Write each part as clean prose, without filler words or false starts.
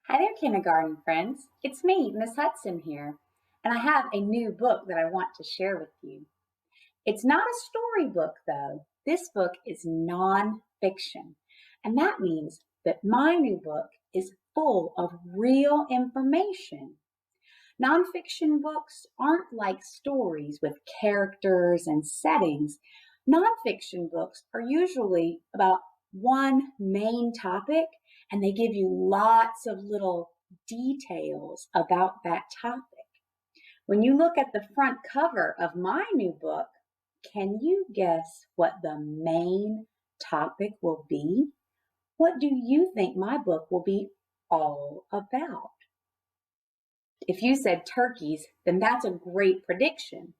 Hi there, kindergarten friends. It's me, Miss Hudson here, and I have a new book that I want to share with you. It's not a storybook, though. This book is nonfiction, and that means that my new book is full of real information. Nonfiction books aren't like stories with characters and settings. Nonfiction books are usually about one main topic and they give you lots of little details about that topic. When you look at the front cover of my new book, can you guess what the main topic will be? What do you think my book will be all about? If you said turkeys, then that's a great prediction.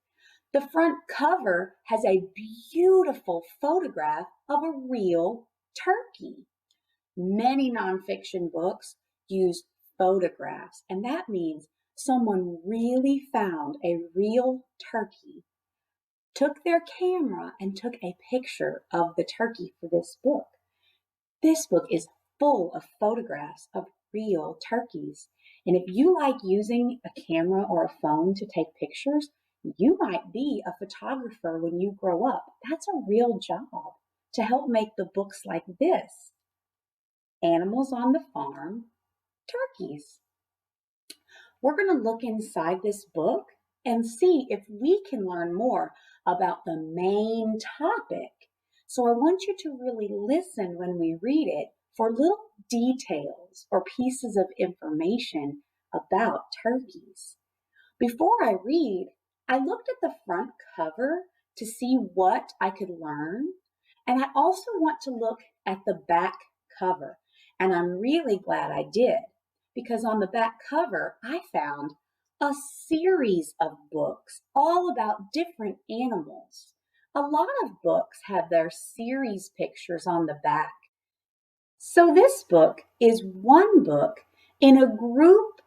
The front cover has a beautiful photograph of a real turkey. Many nonfiction books use photographs, and that means someone really found a real turkey, took their camera, and took a picture of the turkey for this book. This book is full of photographs of real turkeys. And if you like using a camera or a phone to take pictures, you might be a photographer when you grow up. That's a real job to help make the books like this. Animals on the Farm, Turkeys. We're going to look inside this book and see if we can learn more about the main topic. So I want you to really listen when we read it for little details or pieces of information about turkeys. Before I read, I looked at the front cover to see what I could learn, and I also want to look at the back cover, and I'm really glad I did because on the back cover I found a series of books all about different animals. A lot of books have their series pictures on the back. So this book is one book in a group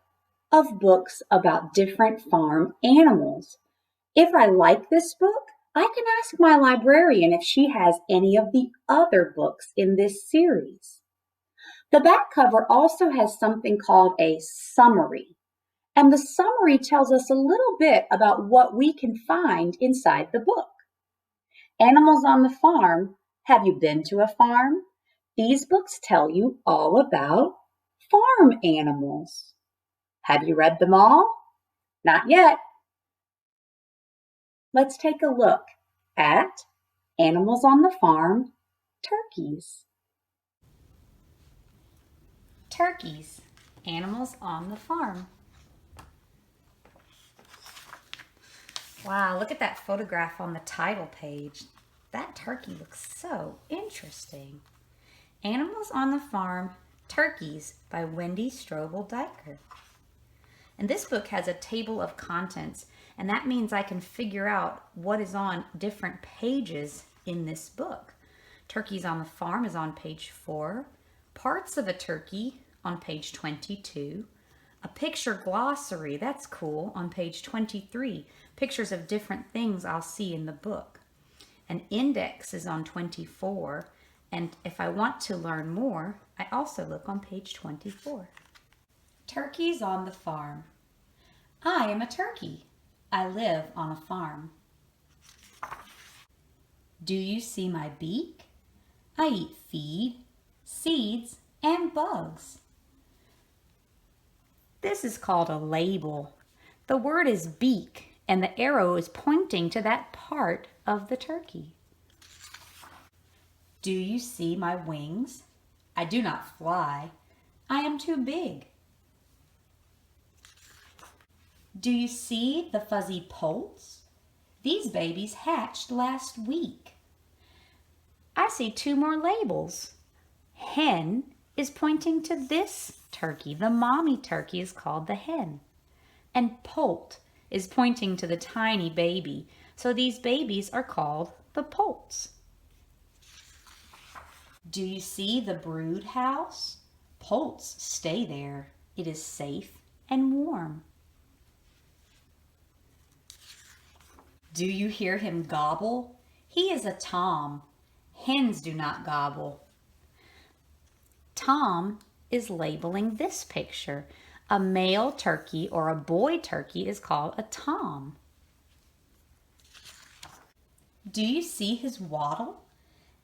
of books about different farm animals. If I like this book, I can ask my librarian if she has any of the other books in this series. The back cover also has something called a summary, and the summary tells us a little bit about what we can find inside the book. Animals on the Farm. Have you been to a farm? These books tell you all about farm animals. Have you read them all? Not yet. Let's take a look at Animals on the Farm, Turkeys. Turkeys, Animals on the Farm. Wow, look at that photograph on the title page. That turkey looks so interesting. Animals on the Farm, Turkeys by Wendy Strobel Diker. And this book has a table of contents, and that means I can figure out what is on different pages in this book. Turkeys on the Farm is on page 4, Parts of a Turkey on page 22, a picture glossary, that's cool, on page 23, pictures of different things I'll see in the book. An index is on 24, and if I want to learn more, I also look on page 24. Turkeys on the Farm. I am a turkey. I live on a farm. Do you see my beak? I eat feed, seeds, and bugs. This is called a label. The word is beak, and the arrow is pointing to that part of the turkey. Do you see my wings? I do not fly. I am too big. Do you see the fuzzy poults? These babies hatched last week. I see 2 more labels. Hen is pointing to this turkey. The mommy turkey is called the hen. And poult is pointing to the tiny baby. So these babies are called the poults. Do you see the brood house? Poults stay there. It is safe and warm. Do you hear him gobble? He is a tom. Hens do not gobble. Tom is labeling this picture. A male turkey or a boy turkey is called a tom. Do you see his wattle?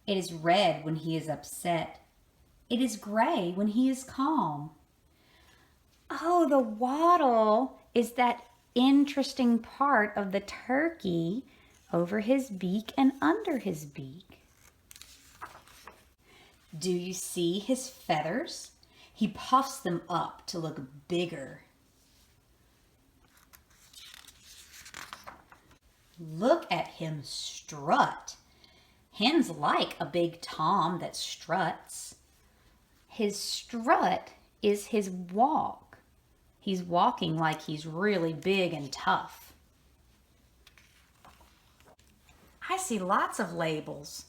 It is red when he is upset. It is gray when he is calm. Oh, the wattle is that interesting part of the turkey over his beak and under his beak. Do you see his feathers? He puffs them up to look bigger. Look at him strut. Hens like a big tom that struts. His strut is his walk. He's walking like he's really big and tough. I see lots of labels.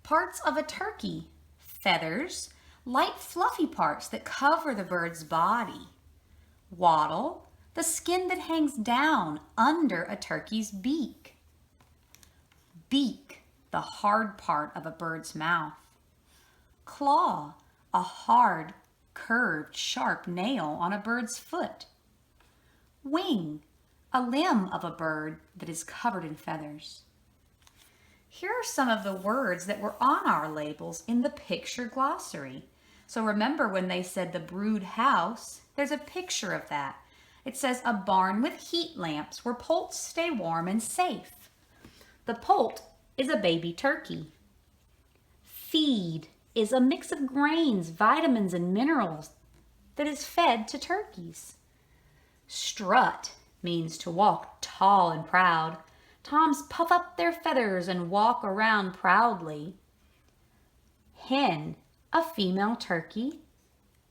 Parts of a turkey, feathers, light fluffy parts that cover the bird's body. Wattle, the skin that hangs down under a turkey's beak. Beak, the hard part of a bird's mouth. Claw, a hard, curved, sharp nail on a bird's foot. Wing, a limb of a bird that is covered in feathers. Here are some of the words that were on our labels in the picture glossary. So remember when they said the brood house, there's a picture of that. It says a barn with heat lamps where poults stay warm and safe. The poult is a baby turkey. Feed is a mix of grains, vitamins, and minerals that is fed to turkeys. Strut means to walk tall and proud. Toms puff up their feathers and walk around proudly. Hen, a female turkey.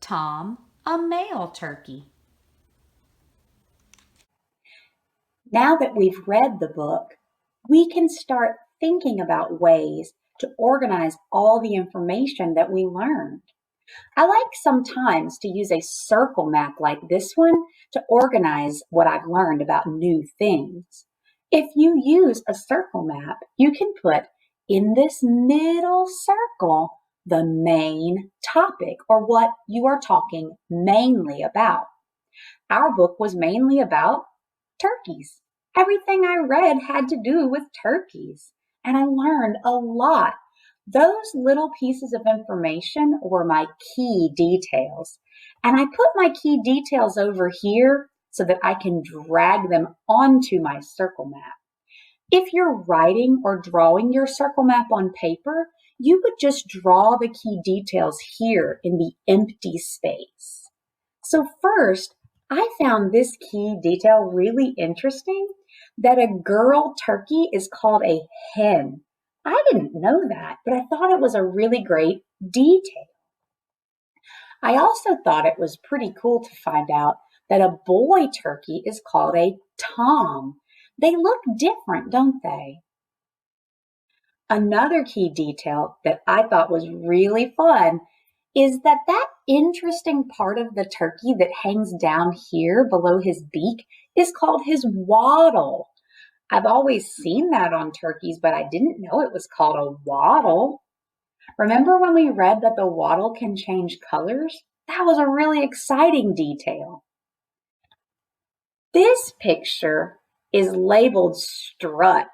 Tom, a male turkey. Now that we've read the book, we can start thinking about ways to organize all the information that we learned. I like sometimes to use a circle map like this one to organize what I've learned about new things. If you use a circle map, you can put in this middle circle the main topic or what you are talking mainly about. Our book was mainly about turkeys. Everything I read had to do with turkeys, and I learned a lot. Those little pieces of information were my key details, and I put my key details over here so that I can drag them onto my circle map. If you're writing or drawing your circle map on paper, you would just draw the key details here in the empty space. So first, I found this key detail really interesting, that a girl turkey is called a hen. I didn't know that, but I thought it was a really great detail. I also thought it was pretty cool to find out that a boy turkey is called a tom. They look different, don't they? Another key detail that I thought was really fun is that interesting part of the turkey that hangs down here below his beak is called his wattle. I've always seen that on turkeys, but I didn't know it was called a wattle. Remember when we read that the wattle can change colors? That was a really exciting detail. This picture is labeled strut.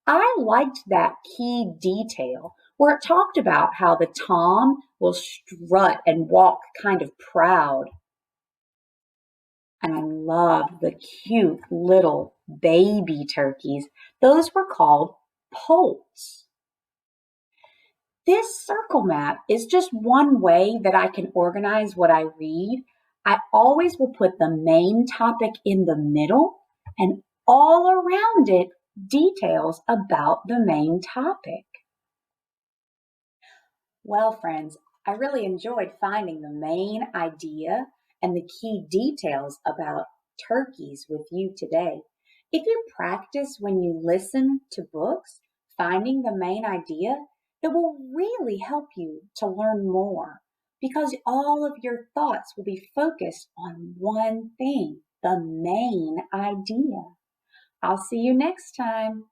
I liked that key detail where it talked about how the tom will strut and walk kind of proud. And I love the cute little baby turkeys. Those were called poults. This circle map is just one way that I can organize what I read. I always will put the main topic in the middle and all around it details about the main topic. Well, friends, I really enjoyed finding the main idea and the key details about turkeys with you today. If you practice when you listen to books, finding the main idea, it will really help you to learn more because all of your thoughts will be focused on one thing, the main idea. I'll see you next time.